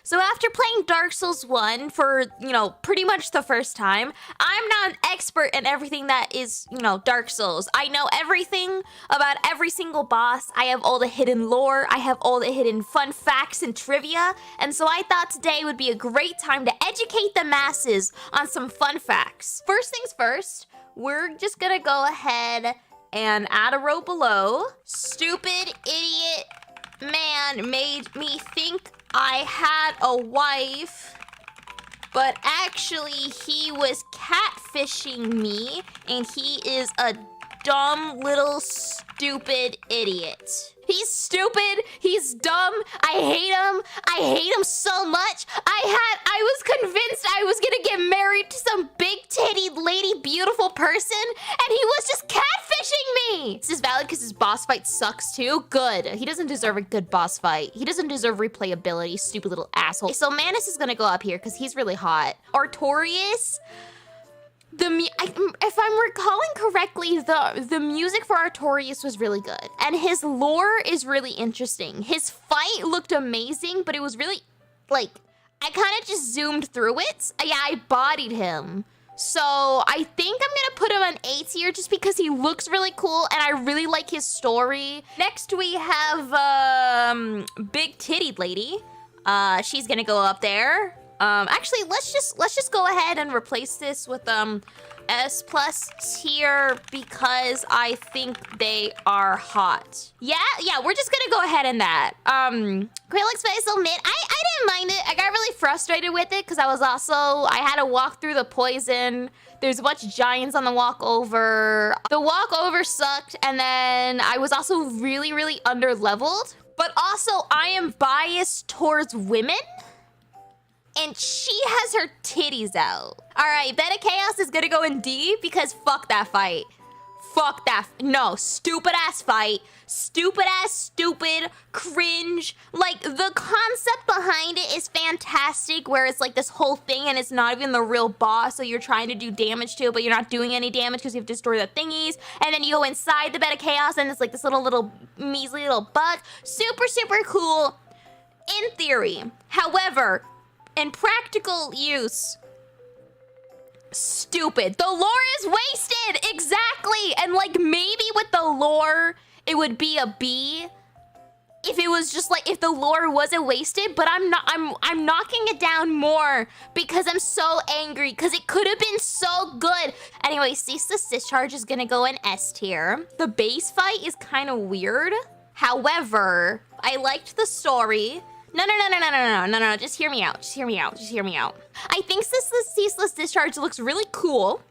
So after playing Dark Souls 1 for, you know, pretty much the first time, I'm not an expert in everything that is, you know, Dark Souls. I know everything about every single boss. I have all the hidden lore. I have all the hidden fun facts and trivia. And so I thought today would be a great time to educate the masses on some fun facts. First things first, we're just gonna go ahead and add a row below. Stupid idiot man made me think I had a wife, but actually he was catfishing me, and he is a dumb little stupid idiot. He's stupid, he's dumb, I hate him so much. I was convinced I was gonna get married to some big-titted lady beautiful person, and he was just catfishing me. This is valid because his boss fight sucks too. Good, he doesn't deserve a good boss fight. He doesn't deserve replayability, stupid little asshole. So Manus is gonna go up here because he's really hot. Artorias, if I'm recalling correctly, the music for Artorias was really good. And his lore is really interesting. His fight looked amazing, but it was really, like, I kind of just zoomed through it. Yeah, I bodied him. So I think I'm gonna put him on A tier just because he looks really cool and I really like his story. Next we have big tittied lady. She's gonna go up there. Actually, let's just go ahead and replace this with S+ tier because I think they are hot. Yeah, we're just gonna go ahead and that. Great looks face, I'll admit, I didn't mind it. I got really frustrated with it because I had to walk through the poison. There's a bunch of giants on the walkover. The walkover sucked, and then I was also really, really under-leveled. But also, I am biased towards women. And she has her titties out. All right, Beta Chaos is gonna go in D because fuck that fight. Fuck that, no, stupid ass fight. Stupid ass, stupid, cringe. Like, the concept behind it is fantastic, where it's like this whole thing and it's not even the real boss, so you're trying to do damage to it, but you're not doing any damage because you have to destroy the thingies. And then you go inside the Beta Chaos and it's like this little measly little bug. Super, super cool in theory. However, in practical use, stupid. The lore is wasted, exactly. And like maybe with the lore, it would be a B if it was just like, if the lore wasn't wasted, but I'm knocking it down more because I'm so angry because it could have been so good. Anyway, Ceaseless Discharge is gonna go in S tier. The base fight is kind of weird. However, I liked the story. No, just hear me out. I think Ceaseless Discharge looks really cool.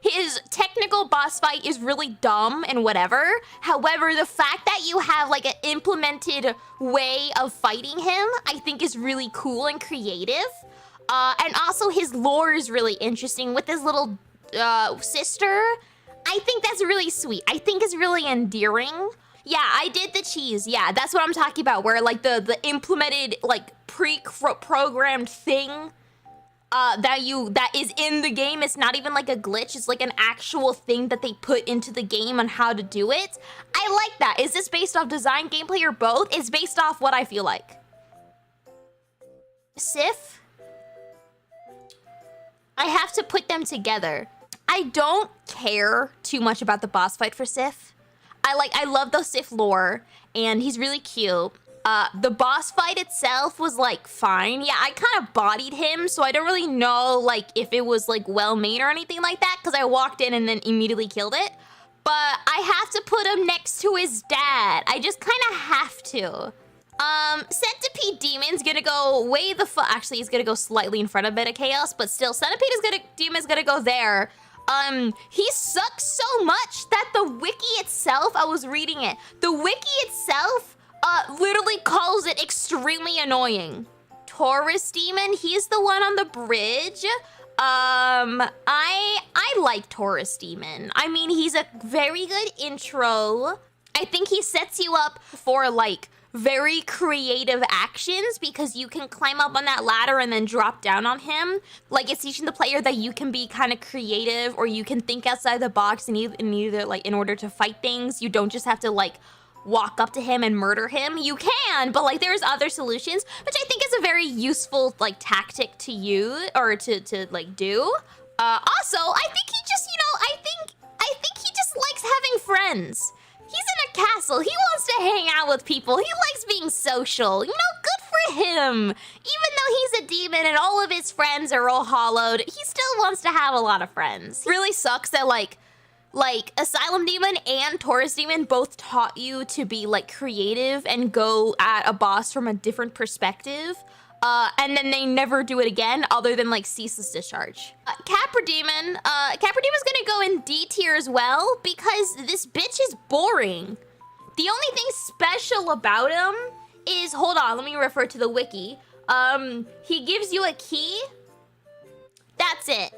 His technical boss fight is really dumb and whatever. However, the fact that you have like an implemented way of fighting him, I think is really cool and creative. And also his lore is really interesting with his little sister. I think that's really sweet. I think it's really endearing. Yeah, I did the cheese. Yeah, that's what I'm talking about, where like the implemented like pre-programmed thing that is in the game. It's not even like a glitch. It's like an actual thing that they put into the game on how to do it. I like that. Is this based off design, gameplay, or both? It's based off what I feel like. Sif, I have to put them together. I don't care too much about the boss fight for Sif. I love the Sif lore, and he's really cute. The boss fight itself was like fine. Yeah, I kind of bodied him, so I don't really know like if it was like well made or anything like that, because I walked in and then immediately killed it. But I have to put him next to his dad. I just kind of have to. Centipede Demon's gonna go way the fuck. Actually, he's gonna go slightly in front of Beta Chaos, but still, Demon's gonna go there. He sucks so much that the wiki itself, I was reading it, the wiki itself, literally calls it extremely annoying. Taurus Demon, he's the one on the bridge. I like Taurus Demon. I mean, he's a very good intro. I think he sets you up for like very creative actions because you can climb up on that ladder and then drop down on him. Like, it's teaching the player that you can be kind of creative, or you can think outside the box and either like in order to fight things. You don't just have to like walk up to him and murder him. You can, but like there's other solutions, which I think is a very useful like tactic to use or to like do. Also, I think he just, you know, I think he just likes having friends. He's in a castle. He wants to hang out with people. He likes being social. You know, good for him. Even though he's a demon and all of his friends are all hollowed, he still wants to have a lot of friends. Really sucks that like Asylum Demon and Taurus Demon both taught you to be like creative and go at a boss from a different perspective. And then they never do it again other than like ceaseless discharge. Capra Demon's gonna go in D tier as well because this bitch is boring. The only thing special about him is, hold on, let me refer to the wiki. He gives you a key. That's it.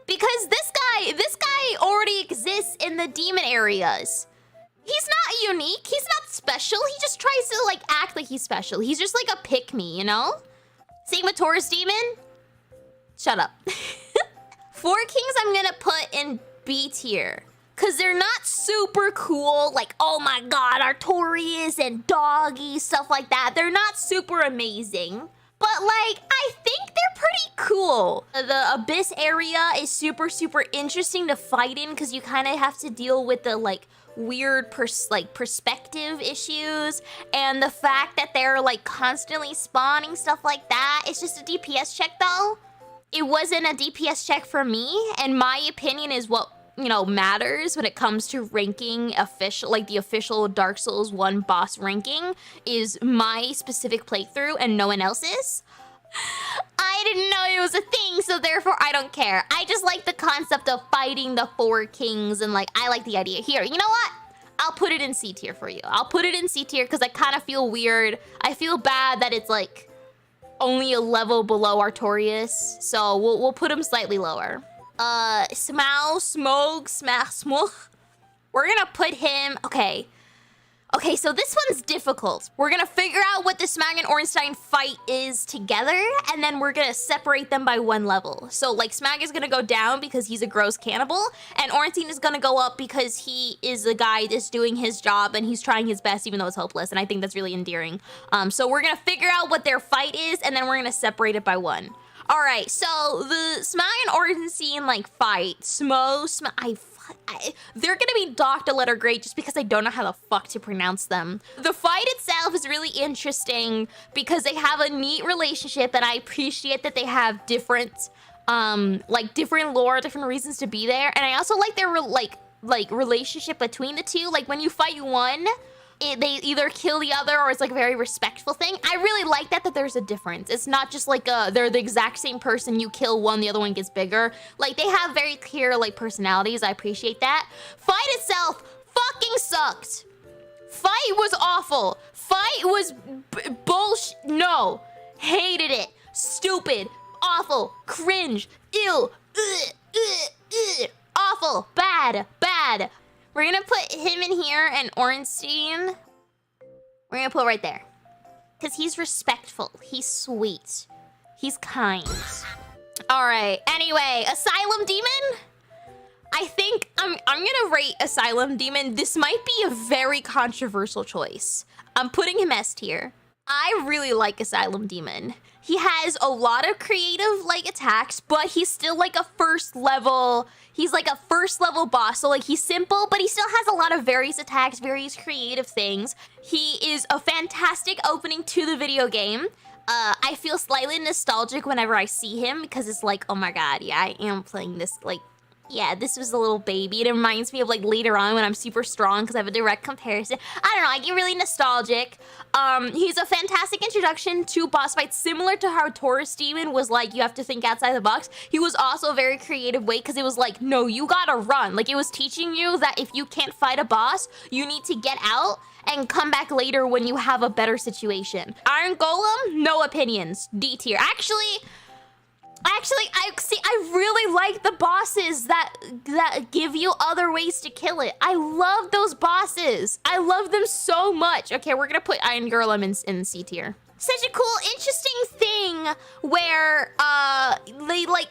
Because this guy already exists in the demon areas. He's not unique, he's not special, he just tries to like act like he's special. He's just like a pick-me, you know? Same with Taurus Demon. Shut up. 4 Kings I'm gonna put in B tier. Cause they're not super cool, like, oh my god, Artorias and Doggy, stuff like that. They're not super amazing. But like, I think they're pretty cool. The Abyss area is super, super interesting to fight in because you kind of have to deal with the like weird perspective issues and the fact that they're like constantly spawning stuff like that. It's just a DPS check though. It wasn't a DPS check for me, and my opinion is what, you know, matters when it comes to ranking official, like the official Dark Souls 1 boss ranking is my specific playthrough and no one else's. I didn't know it was a thing, so therefore I don't care. I just like the concept of fighting the 4 kings and like, I like the idea. Here, you know what? I'll put it in C tier for you. I'll put it in C tier because I kind of feel weird. I feel bad that it's like only a level below Artorias, so we'll put him slightly lower. Smog. We're gonna put him, okay, so this one's difficult. We're gonna figure out what the Smag and Ornstein fight is together, and then we're gonna separate them by 1 level. So like Smag is gonna go down because he's a gross cannibal, and Ornstein is gonna go up because he is a guy that's doing his job and he's trying his best even though it's hopeless, and I think that's really endearing. So we're gonna figure out what their fight is, and then we're gonna separate it by 1. All right, so the Smag and Ornstein like fight, they're gonna be docked a letter grade just because I don't know how the fuck to pronounce them. The fight itself is really interesting because they have a neat relationship, and I appreciate that they have different, like different lore, different reasons to be there. And I also like their relationship between the two. Like when you fight one, they either kill the other or it's like a very respectful thing. I really like that there's a difference. It's not just like they're the exact same person, you kill one, the other one gets bigger. Like they have very clear like personalities. I appreciate that. Fight itself fucking sucked. Fight was awful. Fight was bullshit. No. Hated it. Stupid. Awful. Cringe. Ew. Awful. Bad. We're gonna put him in here and Ornstein. We're gonna put right there. Because he's respectful. He's sweet. He's kind. Alright, anyway, Asylum Demon? I think I'm gonna rate Asylum Demon. This might be a very controversial choice. I'm putting him S tier. I really like Asylum Demon. He has a lot of creative like attacks, but he's still like a first level. He's like a first level boss, so like he's simple, but he still has a lot of various attacks, various creative things. He is a fantastic opening to the video game. I feel slightly nostalgic whenever I see him because it's like, oh my god, yeah, I am playing this like, yeah, this was a little baby. It reminds me of like later on when I'm super strong because I have a direct comparison. I don't know, I get really nostalgic. He's a fantastic introduction to boss fights, similar to how Taurus Demon was like, you have to think outside the box. He was also a very creative way because it was like, no, you gotta run. Like it was teaching you that if you can't fight a boss, you need to get out and come back later when you have a better situation. Iron Golem, no opinions, D tier. Actually, I really like the bosses that give you other ways to kill it. I love those bosses. I love them so much. Okay, we're gonna put Iron Golem in C tier. Such a cool, interesting thing where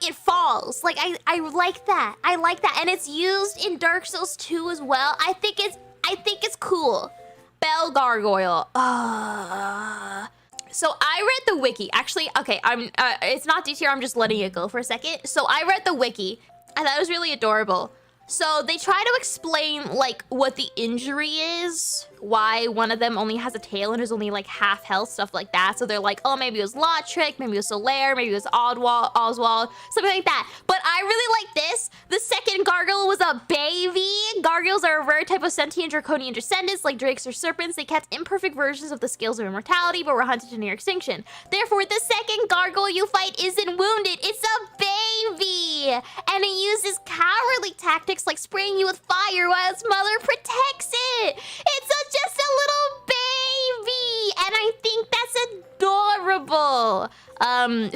it falls. Like I like that. I like that, and it's used in Dark Souls 2 as well. I think it's cool. Bell Gargoyle. So I read the wiki. Actually, okay, it's not D tier, I'm just letting it go for a second. So I read the wiki. I thought it was really adorable. So they try to explain like what the injury is, why one of them only has a tail and is only like half health, stuff like that. So they're like, oh, maybe it was Lautrec, maybe it was Solaire, maybe it was Oswald, something like that. But I really like this. The second gargoyle was a baby. Gargoyles are a rare type of sentient draconian descendants like drakes or serpents. They kept imperfect versions of the scales of immortality, but were hunted to near extinction. Therefore, the second gargoyle you fight isn't wounded. It's a baby. And it uses cowardly tactics like spraying you with fire while its mother protects it. It's just a little baby, and I think that's adorable.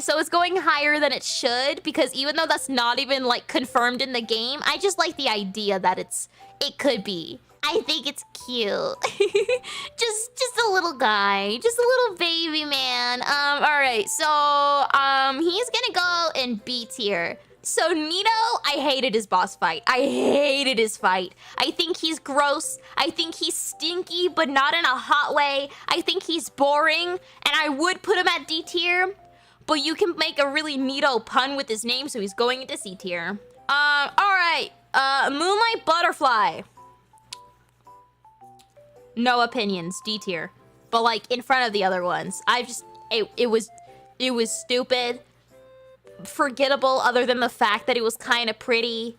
So it's going higher than it should, because even though that's not even like confirmed in the game, I just like the idea that it could be. I think it's cute. just a little guy, just a little baby man. All right, so he's gonna go in B tier. So Nito, I hated his boss fight. I hated his fight. I think he's gross. I think he's stinky, but not in a hot way. I think he's boring, and I would put him at D tier, but you can make a really neato pun with his name, so he's going into C tier. All right, Moonlight Butterfly. No opinions, D tier, but like in front of the other ones. It was stupid. Forgettable other than the fact that it was kind of pretty.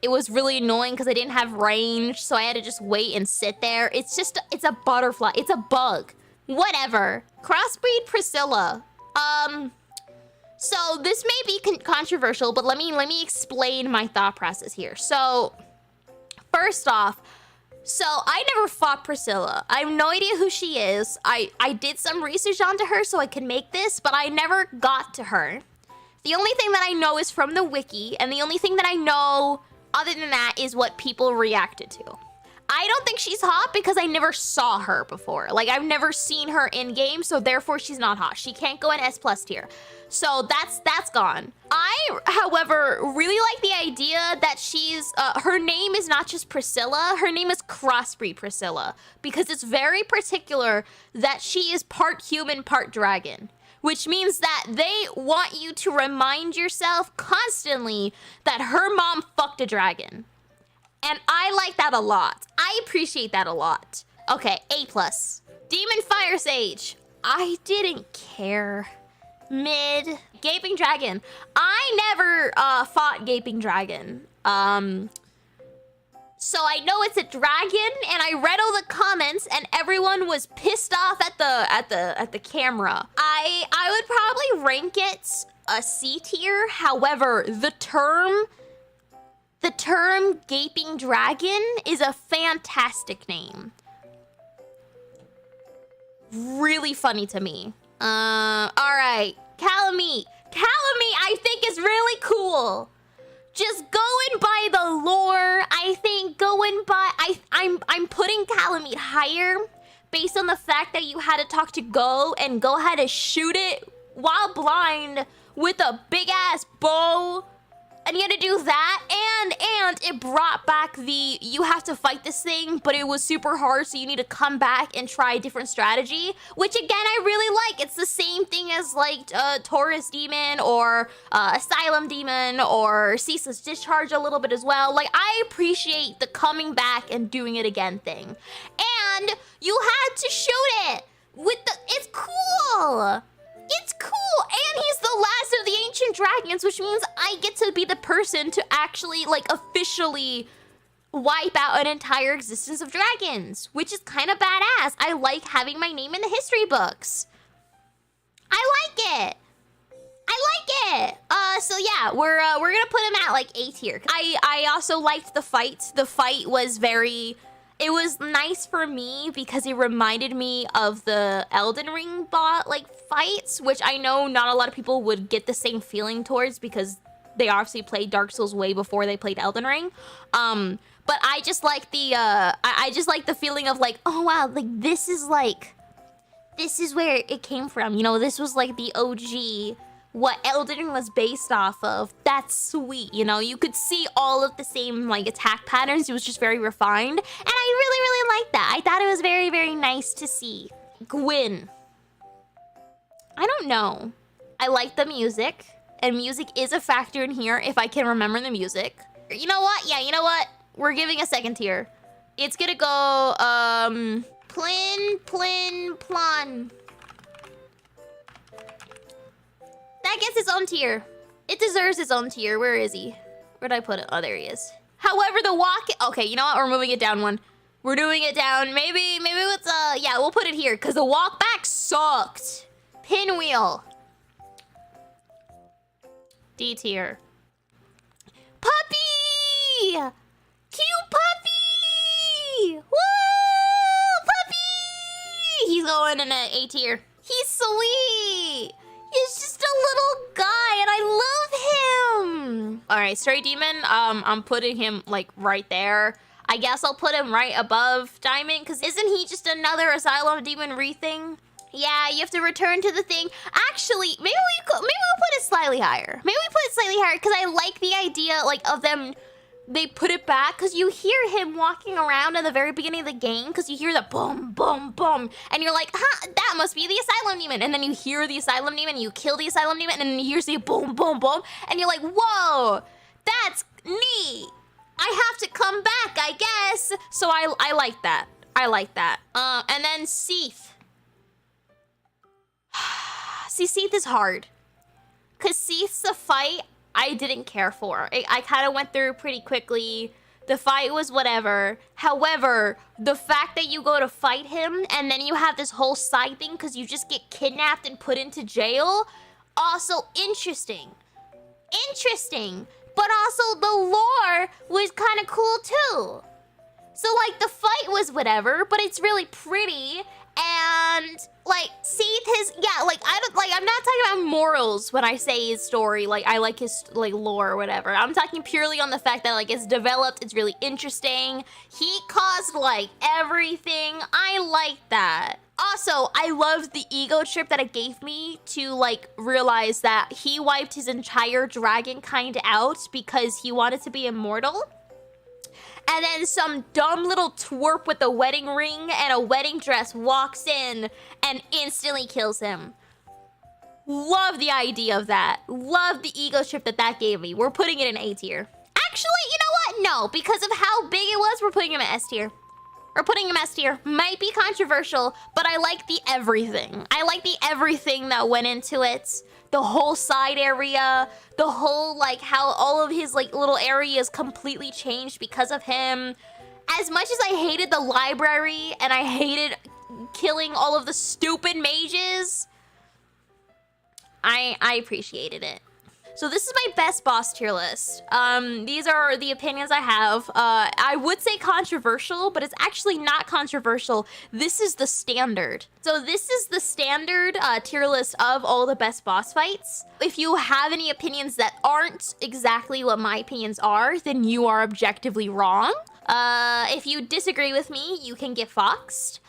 It was really annoying because I didn't have range, so I had to just wait and sit there. It's a butterfly. It's a bug. Whatever. Crossbreed Priscilla. So this may be controversial, but let me explain my thought process here. So first off, so I never fought Priscilla. I have no idea who she is. I did some research onto her so I could make this, but I never got to her. The only thing that I know is from the wiki, and the only thing that I know other than that is what people reacted to. I don't think she's hot because I never saw her before. Like, I've never seen her in game, so therefore she's not hot. She can't go in S+ tier. So that's gone. I, however, really like the idea that she's, her name is not just Priscilla, her name is Crossbreed Priscilla, because it's very particular that she is part human, part dragon, which means that they want you to remind yourself constantly that her mom fucked a dragon. And I like that a lot. I appreciate that a lot. Okay, A+. Demon Fire Sage. I didn't care. Mid. Gaping Dragon. I never fought Gaping Dragon. So I know it's a dragon, and I read all the comments, and everyone was pissed off at the camera. I would probably rank it a C tier. However, the term Gaping Dragon is a fantastic name. Really funny to me. All right, Calamite. Calamite, I think is really cool. Just going by the lore, I think going by I'm putting Calamite higher based on the fact that you had to talk to Go, and Go had to shoot it while blind with a big ass bow. And you had to do that, and it brought back the, you have to fight this thing, but it was super hard, so you need to come back and try a different strategy, which again, I really like. It's the same thing as like Taurus Demon, or Asylum Demon, or Ceaseless Discharge a little bit as well. Like, I appreciate the coming back and doing it again thing. And you had to shoot it with the, it's cool. It's cool, and he's the last of the ancient dragons, which means I get to be the person to actually, like, officially wipe out an entire existence of dragons, which is kind of badass. I like having my name in the history books. I like it. So yeah, we're gonna put him at like A tier. I also liked the fight. The fight was very, it was nice for me because it reminded me of the Elden Ring bot like fights, which I know not a lot of people would get the same feeling towards because they obviously played Dark Souls way before they played Elden Ring. But I just like the I just like the feeling of like, oh wow, like this is where it came from. You know, this was like the OG what Elden Ring was based off of. That's sweet, you know? You could see all of the same, like, attack patterns. It was just very refined. And I really, really liked that. I thought it was very, very nice to see. Gwyn. I don't know. I like the music. And music is a factor in here if I can remember the music. You know what? Yeah, you know what? We're giving a second tier. It's gonna go, Plin, Plin, Plon. That gets its own tier. It deserves its own tier. Where is he? Where'd I put it? Oh, there he is. However, the walk... Okay, you know what? We're moving it down one. We're doing it down. Maybe it's, yeah, we'll put it here. Because the walk back sucked. Pinwheel. D tier. Puppy! Cute puppy! Woo! Puppy! He's going in an A tier. He's sweet! He's just a little guy, and I love him. All right, Stray Demon. I'm putting him like right there. I guess I'll put him right above Diamond, because isn't he just another Asylum Demon thing? Yeah, you have to return to the thing. Actually, maybe we'll put it slightly higher. Maybe we put it slightly higher because I like the idea like of them. They put it back because you hear him walking around at the very beginning of the game because you hear the boom, boom, boom. And you're like, huh, that must be the Asylum Demon. And then you hear the Asylum Demon, you kill the Asylum Demon, and then you hear the boom, boom, boom. And you're like, whoa, that's neat. I have to come back, I guess. So I like that. I like that. And then Seath. See, Seath is hard. Because Seath's the fight I didn't care for. I kind of went through pretty quickly. The fight was whatever. However, the fact that you go to fight him and then you have this whole side thing because you just get kidnapped and put into jail, also interesting. Interesting. But also the lore was kind of cool too. So like the fight was whatever, but it's really pretty. And like Seath his I'm not talking about morals when I say his story, like I like his like lore or whatever. I'm talking purely on the fact that like it's developed, it's really interesting. He caused like everything. I like that. Also, I loved the ego trip that it gave me to like realize that he wiped his entire dragon kind out because he wanted to be immortal. And then some dumb little twerp with a wedding ring and a wedding dress walks in and instantly kills him. Love the idea of that. Love the ego trip that gave me. We're putting it in A tier. Actually, you know what? No, because of how big it was, we're putting him in S tier. We're putting him S tier. Might be controversial, but I like the everything. I like the everything that went into it. The whole side area, the whole like how all of his like little areas completely changed because of him. As much as I hated the library and I hated killing all of the stupid mages, I appreciated it. So this is my best boss tier list. These are the opinions I have. I would say controversial, but it's actually not controversial. This is the standard. So this is the standard tier list of all the best boss fights. If you have any opinions that aren't exactly what my opinions are, then you are objectively wrong. If you disagree with me, you can get foxed.